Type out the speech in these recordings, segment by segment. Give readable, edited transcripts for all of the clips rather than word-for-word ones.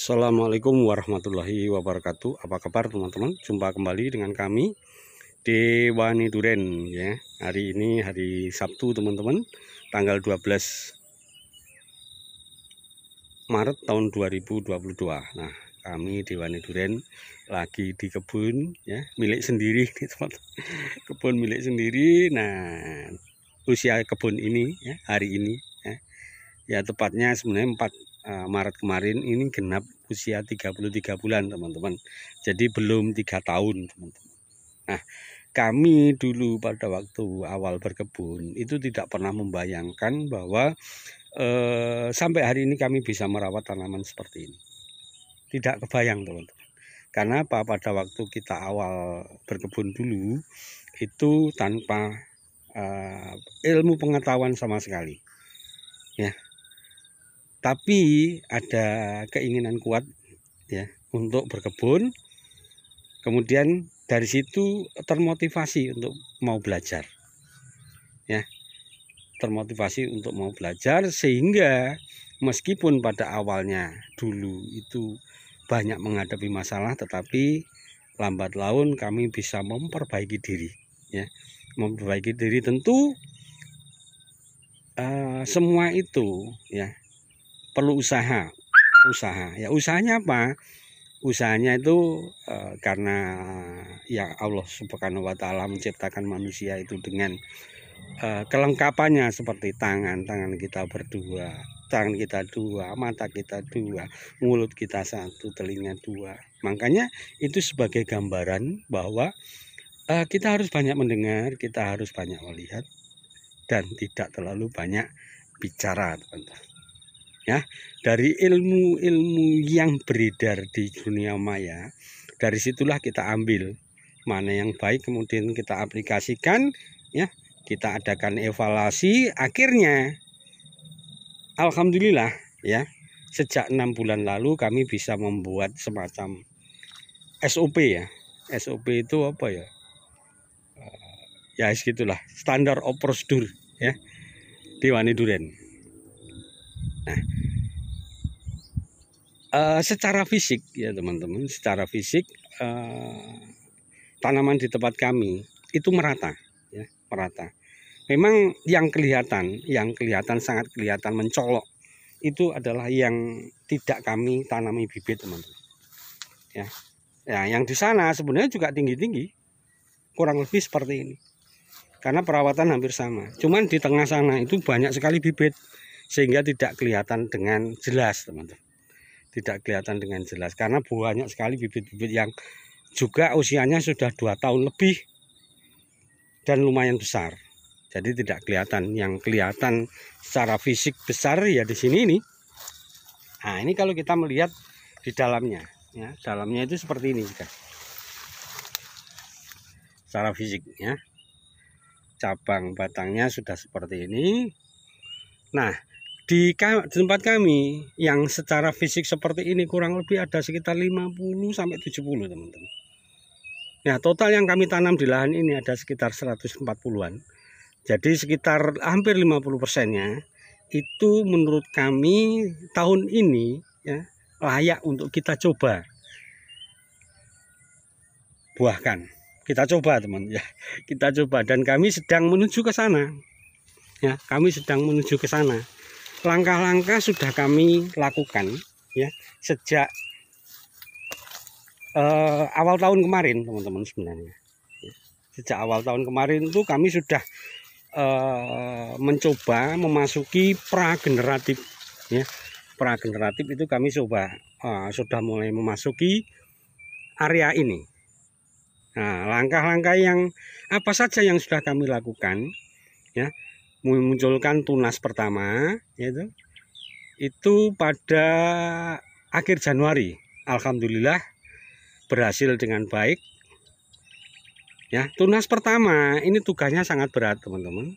Assalamualaikum warahmatullahi wabarakatuh. Apa kabar teman-teman? Jumpa kembali dengan kami di Wani Duren ya. Hari ini hari Sabtu teman-teman, tanggal 12 Maret tahun 2022. Nah, kami di Wani Duren lagi di kebun ya, milik sendiri teman. Kebun milik sendiri. Nah, usia kebun ini ya, hari ini ya tepatnya sebenarnya 4 Maret kemarin ini genap usia 33 bulan teman-teman. Jadi belum 3 tahun teman-teman. Nah, kami dulu pada waktu awal berkebun itu tidak pernah membayangkan bahwa sampai hari ini kami bisa merawat tanaman seperti ini. Tidak kebayang teman-teman. Karena apa? Pada waktu kita awal berkebun dulu itu tanpa ilmu pengetahuan sama sekali ya. Tapi ada keinginan kuat ya untuk berkebun. Kemudian dari situ termotivasi untuk mau belajar. Ya. Termotivasi untuk mau belajar sehingga meskipun pada awalnya dulu itu banyak menghadapi masalah, tetapi lambat laun kami bisa memperbaiki diri ya. Memperbaiki diri tentu semua itu ya perlu usaha ya. Usahanya apa? Usahanya itu karena ya Allah Subhanahu wa Ta'ala menciptakan manusia itu dengan kelengkapannya seperti tangan kita berdua, tangan kita dua, mata kita dua, mulut kita satu, telinga dua. Makanya itu sebagai gambaran bahwa kita harus banyak mendengar, kita harus banyak melihat dan tidak terlalu banyak bicara teman-teman. Ya, dari ilmu-ilmu yang beredar di dunia maya, dari situlah kita ambil mana yang baik, kemudian kita aplikasikan ya, kita adakan evaluasi. Akhirnya alhamdulillah ya, sejak 6 bulan lalu kami bisa membuat semacam SOP ya. SOP itu apa ya? Ya segitulah, standar of procedure ya di Wani Duren. Nah, secara fisik ya teman-teman, secara fisik tanaman di tempat kami itu merata ya, merata. Memang yang kelihatan sangat kelihatan mencolok itu adalah yang tidak kami tanami bibit teman-teman. Ya. Ya, yang di sana sebenarnya juga tinggi-tinggi, kurang lebih seperti ini. Karena perawatan hampir sama. Cuman di tengah sana itu banyak sekali bibit sehingga tidak kelihatan dengan jelas teman-teman. Tidak kelihatan dengan jelas karena banyak sekali bibit-bibit yang juga usianya sudah 2 tahun lebih dan lumayan besar. Jadi tidak kelihatan. Yang kelihatan secara fisik besar ya di sini ini. Nah, ini kalau kita melihat di dalamnya ya, dalamnya itu seperti ini juga. Secara fisik ya. Cabang batangnya sudah seperti ini. Nah, di tempat kami yang secara fisik seperti ini kurang lebih ada sekitar 50 sampai 70 teman-teman. Ya, total yang kami tanam di lahan ini ada sekitar 140-an. Jadi sekitar hampir 50%-nya itu menurut kami tahun ini ya layak untuk kita coba buahkan. Kita coba teman ya. Kita coba dan kami sedang menuju ke sana. Ya, kami sedang menuju ke sana. Langkah-langkah sudah kami lakukan ya sejak awal tahun kemarin teman-teman sebenarnya. Sejak awal tahun kemarin itu kami sudah mencoba memasuki prageneratif ya. Prageneratif itu kami coba sudah mulai memasuki area ini. Nah, langkah-langkah yang apa saja yang sudah kami lakukan ya, memunculkan tunas pertama yaitu itu pada akhir Januari. Alhamdulillah berhasil dengan baik. Ya, tunas pertama ini tugasnya sangat berat, teman-teman.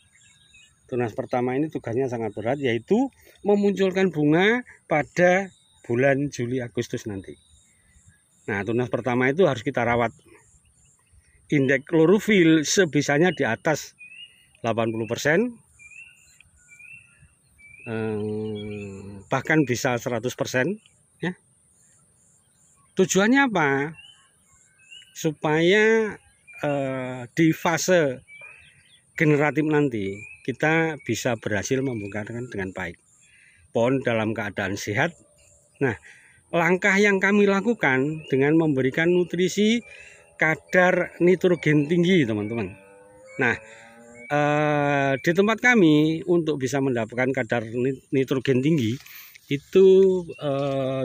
Tunas pertama ini tugasnya sangat berat, yaitu memunculkan bunga pada bulan Juli Agustus nanti. Nah, tunas pertama itu harus kita rawat. Indeks klorofil sebisanya di atas 80%, bahkan bisa 100% ya. Tujuannya apa? Supaya di fase generatif nanti kita bisa berhasil membongkarkan dengan baik, pohon dalam keadaan sehat. Nah, langkah yang kami lakukan dengan memberikan nutrisi kadar nitrogen tinggi, teman-teman. Nah, di tempat kami untuk bisa mendapatkan kadar nitrogen tinggi itu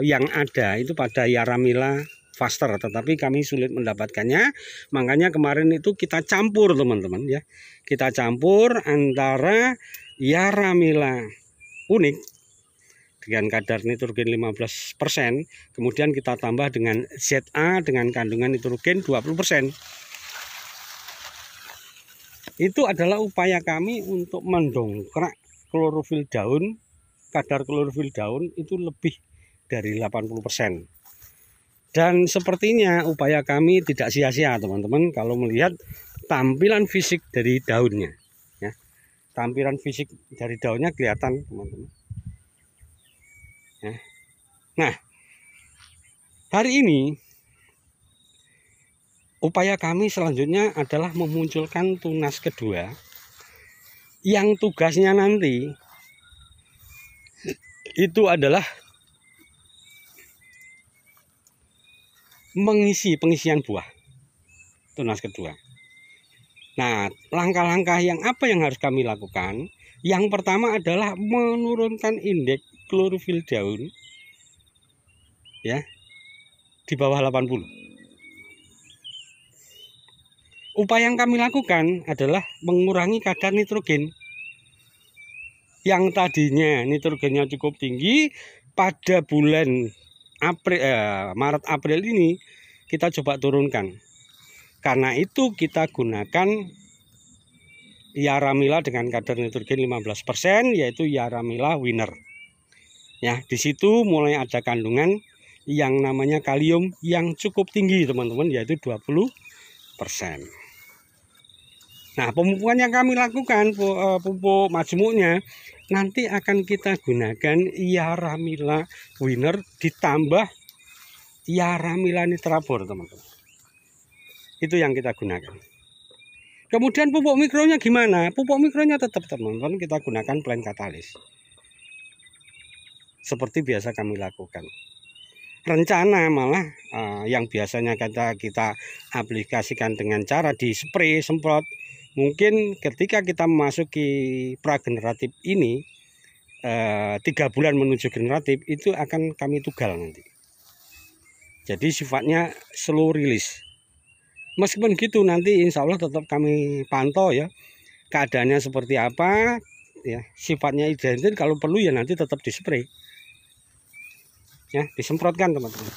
yang ada itu pada Yaramila Faster, tetapi kami sulit mendapatkannya. Makanya kemarin itu kita campur, teman-teman ya. Kita campur antara Yaramila unik dengan kadar nitrogen 15%, kemudian kita tambah dengan ZA dengan kandungan nitrogen 20%. Itu adalah upaya kami untuk mendongkrak klorofil daun, kadar klorofil daun itu lebih dari 80%. Dan sepertinya upaya kami tidak sia-sia, teman-teman, kalau melihat tampilan fisik dari daunnya ya. Tampilan fisik dari daunnya kelihatan, teman-teman. Nah, hari ini upaya kami selanjutnya adalah memunculkan tunas kedua yang tugasnya nanti itu adalah mengisi pengisian buah tunas kedua. Nah, langkah-langkah yang apa yang harus kami lakukan? Yang pertama adalah menurunkan indeks klorofil daun ya di bawah 80. Upaya yang kami lakukan adalah mengurangi kadar nitrogen yang tadinya nitrogennya cukup tinggi. Pada bulan Maret April ini kita coba turunkan. Karena itu kita gunakan Yaramila dengan kadar nitrogen 15%, yaitu Yaramila Winner. Ya, di situ mulai ada kandungan yang namanya kalium yang cukup tinggi, teman-teman, yaitu 20%. Nah, pemupukan yang kami lakukan, pupuk majmuknya nanti akan kita gunakan Yaramila Winner ditambah Yaramila Nitrabor, teman-teman. Itu yang kita gunakan. Kemudian pupuk mikronya gimana? Pupuk mikronya tetap, teman-teman, kita gunakan Plant Catalyst seperti biasa kami lakukan. Rencana malah yang biasanya kita aplikasikan dengan cara di spray semprot, mungkin ketika kita memasuki prageneratif ini 3 bulan menuju generatif itu akan kami tugal nanti. Jadi sifatnya slow release. Meskipun gitu nanti insya Allah tetap kami pantau ya keadaannya seperti apa ya, sifatnya identik, kalau perlu ya nanti tetap di spray ya, disemprotkan, teman-teman.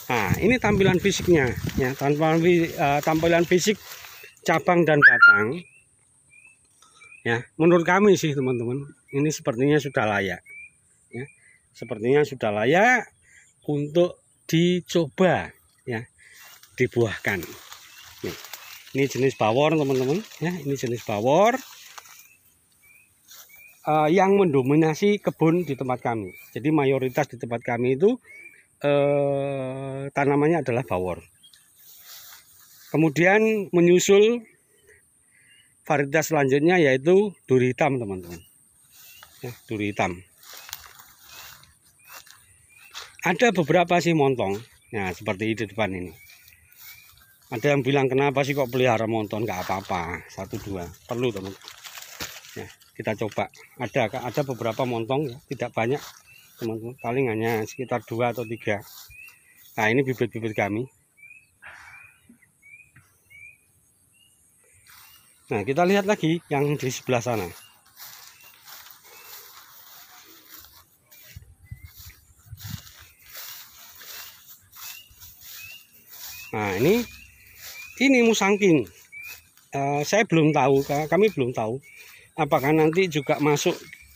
Nah, ini tampilan fisiknya ya, tampilan fisik cabang dan batang ya. Menurut kami sih, teman-teman, ini sepertinya sudah layak ya, sepertinya sudah layak untuk dicoba ya, dibuahkan. Nih, ini jenis bawor, teman-teman ya, ini jenis bawor yang mendominasi kebun di tempat kami. Jadi mayoritas di tempat kami itu tanamannya adalah bawor. Kemudian menyusul varietas selanjutnya yaitu duri hitam, teman-teman ya, duri hitam. Ada beberapa sih montong. Nah, seperti di depan ini. Ada yang bilang kenapa sih kok pelihara montong? Nggak apa-apa, 1-2 perlu, teman. Ya, kita coba. Ada beberapa montong ya, tidak banyak, teman-teman. Paling hanya sekitar 2 atau 3. Nah, ini bibit-bibit kami. Nah, kita lihat lagi yang di sebelah sana. Nah, ini musangking. Saya belum tahu, kami belum tahu apakah nanti juga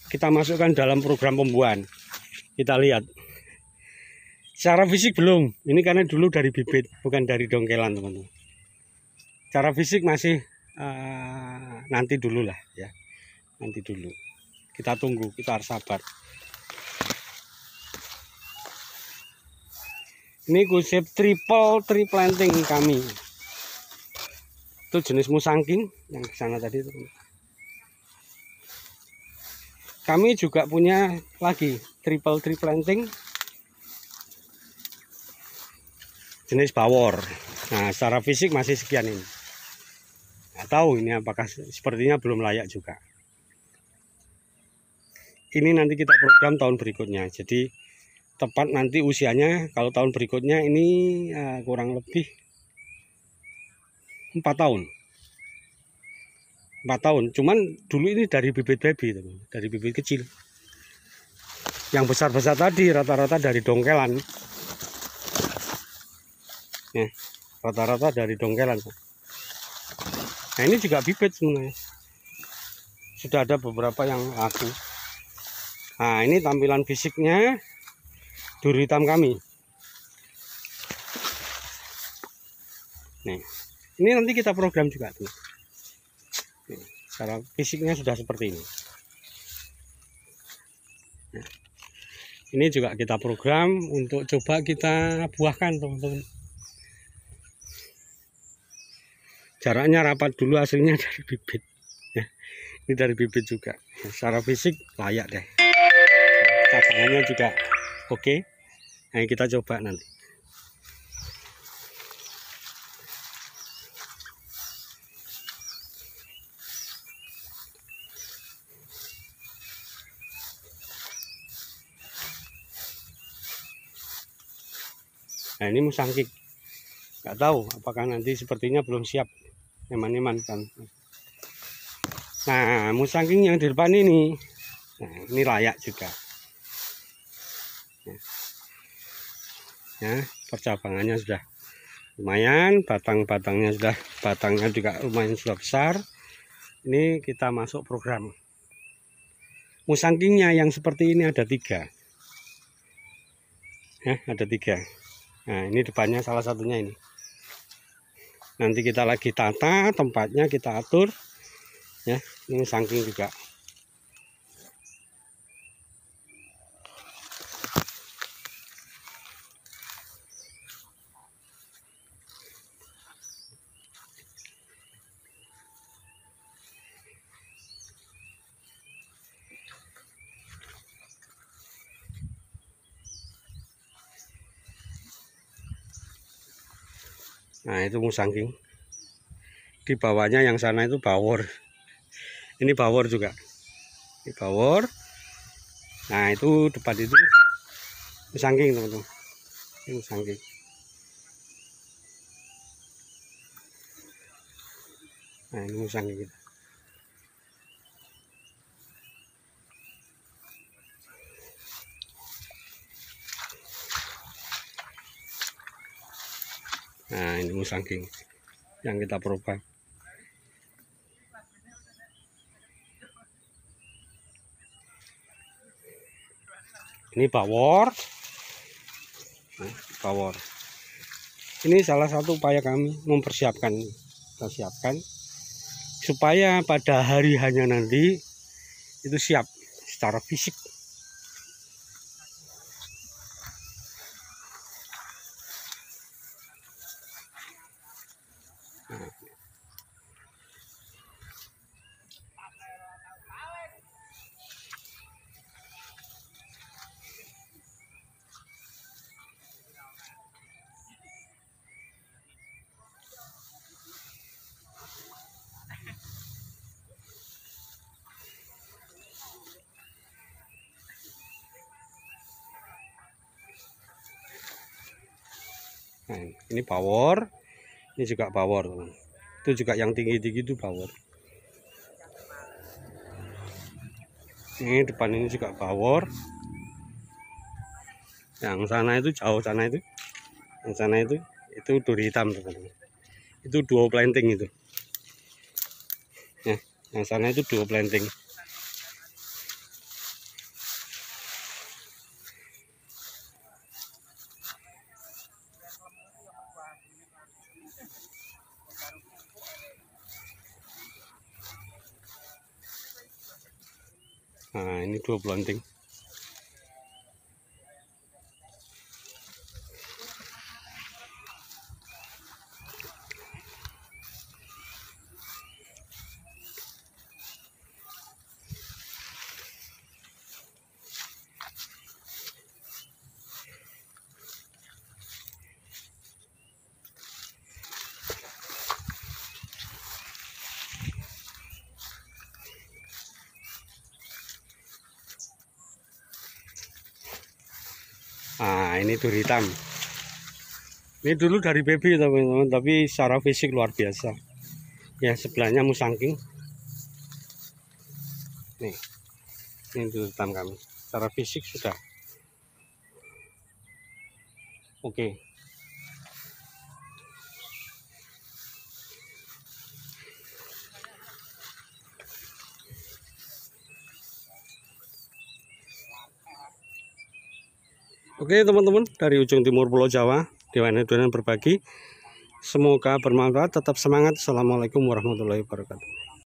kita masukkan dalam program pembuahan. Kita lihat. Secara fisik belum. Ini karena dulu dari bibit, bukan dari dongkelan, teman-teman. Secara fisik masih nanti dulu lah ya. Nanti dulu. Kita tunggu, kita harus sabar. Ini gosip triple tree planting kami. Itu jenis musangking yang di sana tadi itu. Kami juga punya lagi triple tree planting jenis bawor. Nah, secara fisik masih sekian ini. Nggak tahu ini apakah, sepertinya belum layak juga. Ini nanti kita program tahun berikutnya. Jadi tepat nanti usianya kalau tahun berikutnya ini kurang lebih 4 tahun. 4 tahun. Cuman dulu ini dari bibit baby, dari bibit kecil. Yang besar-besar tadi rata-rata dari dongkelan. Ya, rata-rata dari dongkelan. Nah, ini juga bibit sebenarnya. Sudah ada beberapa yang laku. Nah, ini tampilan fisiknya duri hitam kami. Nih, ini nanti kita program juga tuh. Nih, secara fisiknya sudah seperti ini. Nah, ini juga kita program untuk coba kita buahkan, teman-teman. Jaraknya rapat dulu, hasilnya dari bibit. Ya, ini dari bibit juga. Nah, secara fisik layak deh. Cadangannya juga oke. Nah, kita coba nanti. Nah, ini musangking. Nggak tahu apakah nanti, sepertinya belum siap. Eman-eman kan. Nah, musangking yang di depan ini, nah, ini layak juga. Ya, percabangannya sudah lumayan, batangnya juga lumayan sudah besar. Ini kita masuk program. Musangkingnya yang seperti ini ada 3. Ya, ada 3. Nah, ini depannya salah satunya ini. Nanti kita lagi tata tempatnya, kita atur. Ya, ini musangking juga. Nah, itu musangking. Di bawahnya yang sana itu bawor. Ini bawor juga. Ini bawor. Nah, itu depan itu musangking, teman-teman. Ini musangking. Nah, ini musangking kita. Nah, ini musangking yang kita program. Ini bawor. Nah, bawor. Ini salah satu upaya kami mempersiapkan, kita siapkan supaya pada hari hanya nanti itu siap secara fisik. Nah, ini bawor, ini juga bawor, teman. Itu juga yang tinggi-tinggi itu bawor. Ini depan ini juga bawor. Yang sana itu jauh, sana itu, yang sana itu duri hitam, teman-teman. Itu duo planting itu. Ya, yang sana itu duo planting. Nah, ini duo planting. Nah, ini duri hitam. Ini dulu dari baby teman-teman, tapi secara fisik luar biasa. Ya, sebelahnya musangking. Nih, ini duri hitam kami. Secara fisik sudah oke. Oke teman-teman, dari ujung timur Pulau Jawa, Dewan Durian berbagi. Semoga bermanfaat, tetap semangat. Assalamualaikum warahmatullahi wabarakatuh.